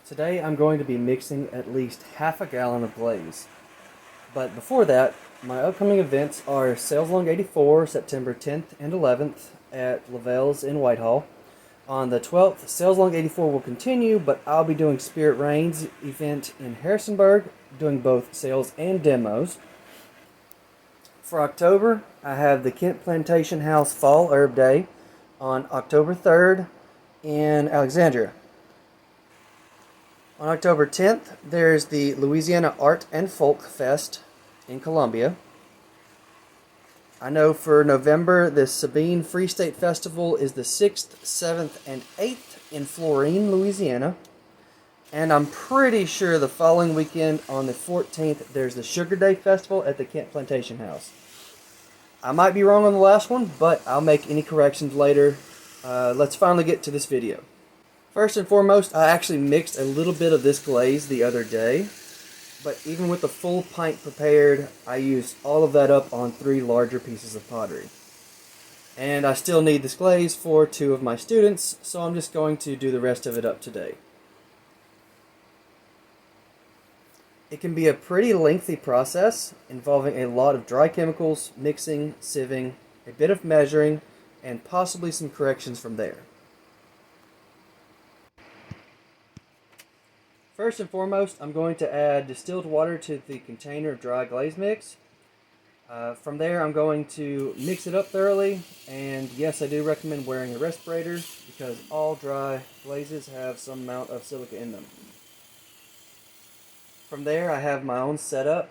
Today I'm going to be mixing at least half a gallon of glaze. But before that, my upcoming events are Sales Long 84, September 10th and 11th at Lavelle's in Whitehall. On the 12th, Sales Long 84 will continue, but I'll be doing Spirit Rain's event in Harrisonburg, doing both sales and demos. For October, I have the Kent Plantation House Fall Herb Day on October 3rd in Alexandria. On October 10th, there's the Louisiana Art and Folk Fest in Columbia. I know for November, the Sabine Free State Festival is the 6th, 7th, and 8th in Florine, Louisiana. And I'm pretty sure the following weekend on the 14th, there's the Sugar Day Festival at the Kent Plantation House. I might be wrong on the last one, but I'll make any corrections later. Let's finally get to this video. First and foremost, I actually mixed a little bit of this glaze the other day, but even with the full pint prepared, I used all of that up on 3 larger pieces of pottery. And I still need this glaze for 2 of my students, so I'm just going to do the rest of it up today. It can be a pretty lengthy process involving a lot of dry chemicals, mixing, sieving, a bit of measuring, and possibly some corrections from there. First and foremost, I'm going to add distilled water to the container of dry glaze mix. From there, I'm going to mix it up thoroughly, and yes, I do recommend wearing a respirator because all dry glazes have some amount of silica in them. From there, I have my own setup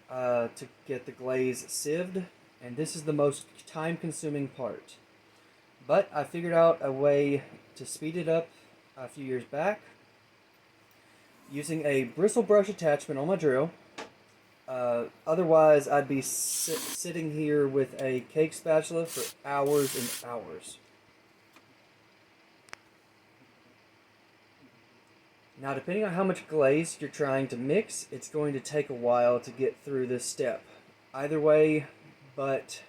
to get the glaze sieved, and this is the most time-consuming part. But I figured out a way to speed it up a few years back using a bristle brush attachment on my drill. Otherwise, I'd be sitting here with a cake spatula for hours and hours. Now, depending on how much glaze you're trying to mix, it's going to take a while to get through this step. Either way, but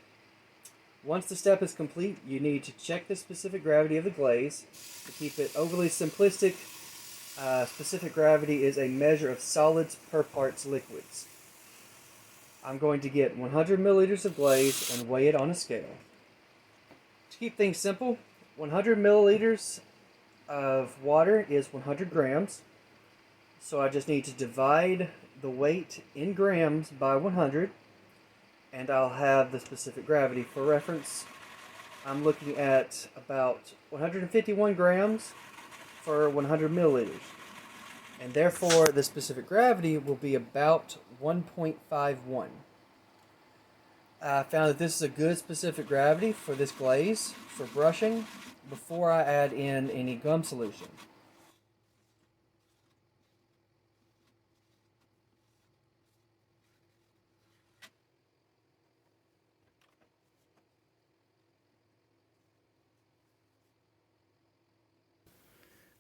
once the step is complete, you need to check the specific gravity of the glaze. To keep it overly simplistic, specific gravity is a measure of solids per parts liquids. I'm going to get 100 milliliters of glaze and weigh it on a scale. To keep things simple, 100 milliliters of water is 100 grams. So I just need to divide the weight in grams by 100, and I'll have the specific gravity. For reference, I'm looking at about 151 grams for 100 milliliters. And therefore, the specific gravity will be about 1.51. I found that this is a good specific gravity for this glaze, for brushing, before I add in any gum solution.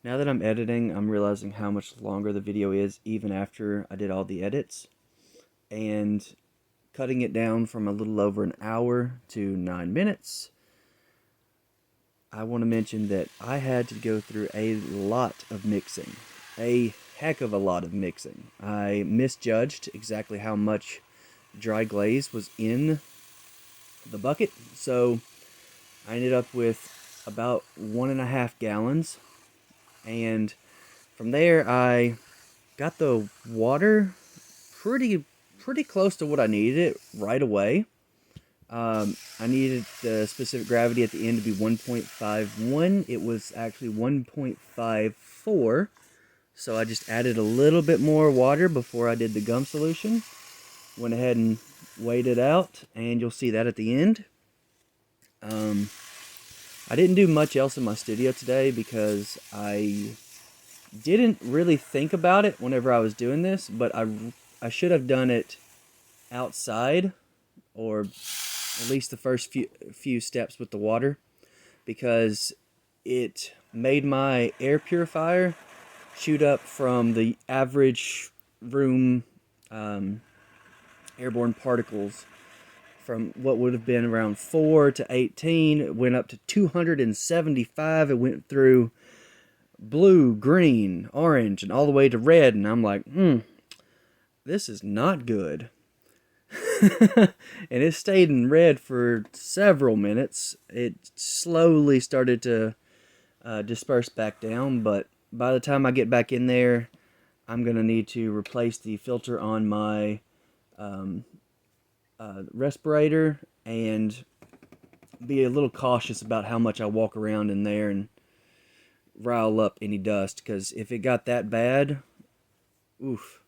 Now that I'm editing, I'm realizing how much longer the video is even after I did all the edits. And cutting it down from a little over an hour to 9 minutes, I want to mention that I had to go through a lot of mixing. A heck of a lot of mixing. I misjudged exactly how much dry glaze was in the bucket, so I ended up with about 1.5 gallons. And from there, I got the water pretty close to what I needed it right away. I needed the specific gravity at the end to be 1.51. It was actually 1.54. So I just added a little bit more water before I did the gum solution. Went ahead and weighed it out, and you'll see that at the end. I didn't do much else in my studio today because I didn't really think about it whenever I was doing this, but I should have done it outside, or at least the first few steps with the water, because it made my air purifier shoot up from the average room airborne particles from what would have been around 4 to 18. It went up to 275. It went through blue, green, orange, and all the way to red, and I'm like, this is not good. And it stayed in red for several minutes. It slowly started to disperse back down, but by the time I get back in there, I'm going to need to replace the filter on my respirator and be a little cautious about how much I walk around in there and rile up any dust, because if it got that bad, oof,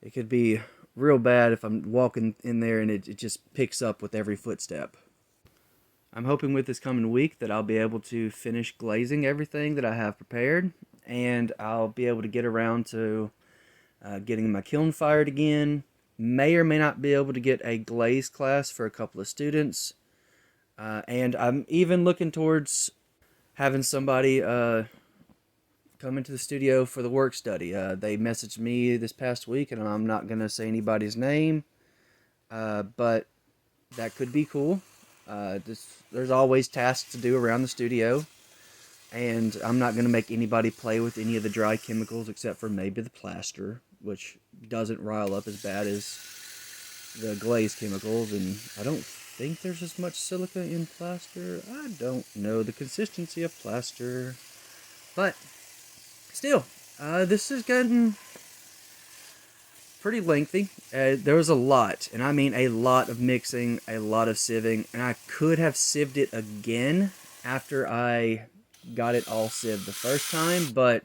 it could be real bad if I'm walking in there and it just picks up with every footstep. I'm hoping with this coming week that I'll be able to finish glazing everything that I have prepared, and I'll be able to get around to getting my kiln fired again. May or may not be able to get a glaze class for a couple of students. And I'm even looking towards having somebody come into the studio for the work study. They messaged me this past week, and I'm not going to say anybody's name, but that could be cool. There's always tasks to do around the studio, and I'm not going to make anybody play with any of the dry chemicals except for maybe the plaster, which doesn't rile up as bad as the glaze chemicals, and I don't think there's as much silica in plaster. I don't know the consistency of plaster, but still, this is getting pretty lengthy. There was a lot, and I mean a lot of mixing, a lot of sieving, and I could have sieved it again after I got it all sieved the first time, but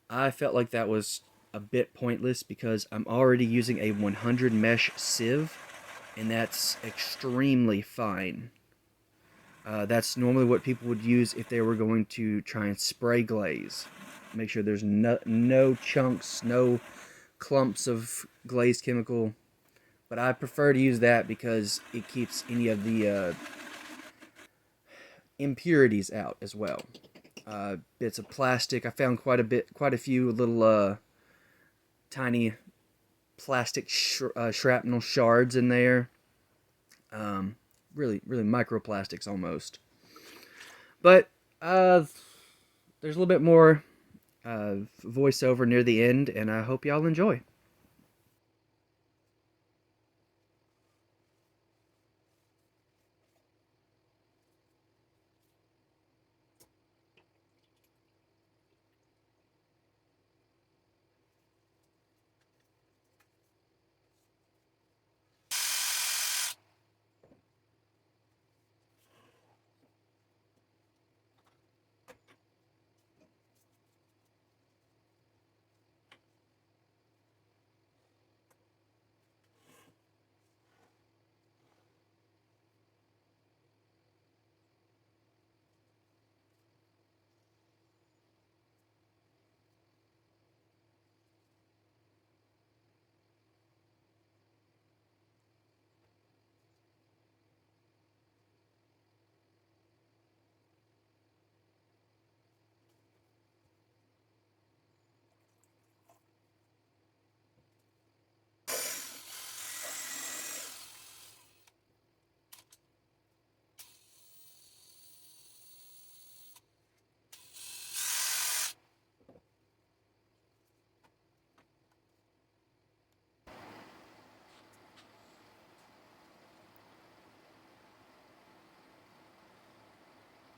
I felt like that was a bit pointless because I'm already using a 100 mesh sieve, and that's extremely fine. That's normally what people would use if they were going to try and spray glaze. Make sure there's no chunks, no clumps of glaze chemical. But I prefer to use that because it keeps any of the impurities out as well. Bits of plastic. I found quite a few little tiny plastic shrapnel shards in there. Really microplastics almost. But there's a little bit more voiceover near the end, and I hope y'all enjoy.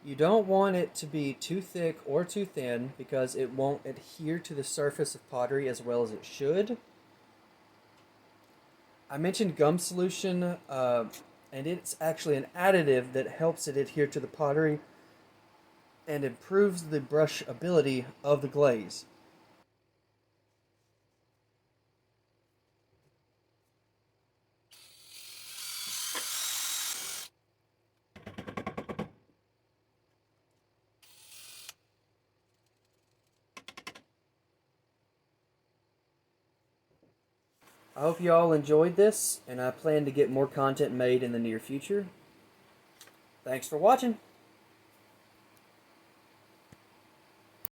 You don't want it to be too thick or too thin because it won't adhere to the surface of pottery as well as it should. I mentioned gum solution, and it's actually an additive that helps it adhere to the pottery and improves the brush ability of the glaze. I hope you all enjoyed this, and I plan to get more content made in the near future. Thanks for watching.